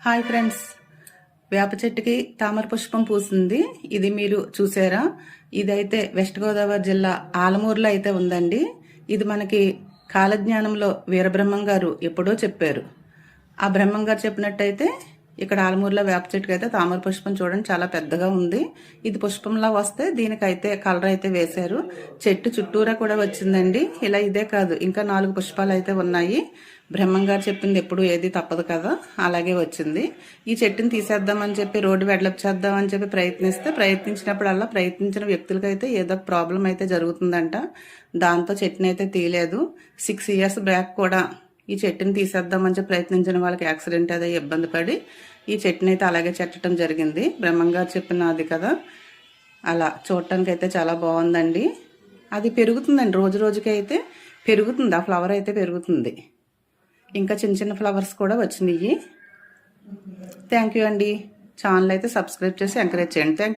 Hi friends, వేప చెట్టుకి తామర పుష్పం పూసింది. ఇది మీరు చూసారా? ఇదైతే వెస్ట్ గోదావరి జిల్లా ఆలమూరులో అయితే ఉందండి. ఇది మనకి కాలజ్ఞానంలో వీరబ్రహ్మం గారు ఎప్పుడో చెప్పారు. ఆ బ్రహ్మం గారు చెప్పినట్టయితే ఇక్కడ ఆలమూరులో వేప చెట్టుకి అయితే తామర పుష్పం చూడండి చాలా పెద్దగా ఉంది. ఇది పుష్పంలా వస్తే దీనికైతే కలర్ అయితే వేశారు. చెట్టు చుట్టూరా కూడా వచ్చిందండి. ఇలా ఇదే కాదు, ఇంకా 4 పుష్పాలు అయితే ఉన్నాయి. బ్రహ్మం గారు చెప్పింది ఎప్పుడు ఏది తప్పదు కదా, అలాగే వచ్చింది. ఈ చెట్టుని తీసేద్దామని చెప్పి రోడ్డు వెడలప్ చేద్దామని చెప్పి ప్రయత్నించినప్పుడల్లా ప్రయత్నించిన వ్యక్తులకైతే ఏదో ప్రాబ్లం అయితే జరుగుతుందంట. దాంతో చెట్టుని అయితే తీయలేదు. 6 ఇయర్స్ బ్యాక్ కూడా ఈ చెట్టుని తీసేద్దామని చెప్పి ప్రయత్నించిన వాళ్ళకి యాక్సిడెంట్ అదే ఇబ్బంది పడి ఈ చెట్టుని అయితే అలాగే చెట్టడం జరిగింది. బ్రహ్మం గారు చెప్పిన అది కదా, అలా చూడటానికి అయితే చాలా బాగుందండి. అది పెరుగుతుందండి, రోజు రోజుకి అయితే పెరుగుతుంది. ఆ ఫ్లవర్ అయితే పెరుగుతుంది. ఇంకా చిన్న చిన్న ఫ్లవర్స్ కూడా వచ్చినాయి. థ్యాంక్ యూ అండి. ఛానల్ అయితే సబ్స్క్రైబ్ చేసి ఎంకరేజ్ చేయండి.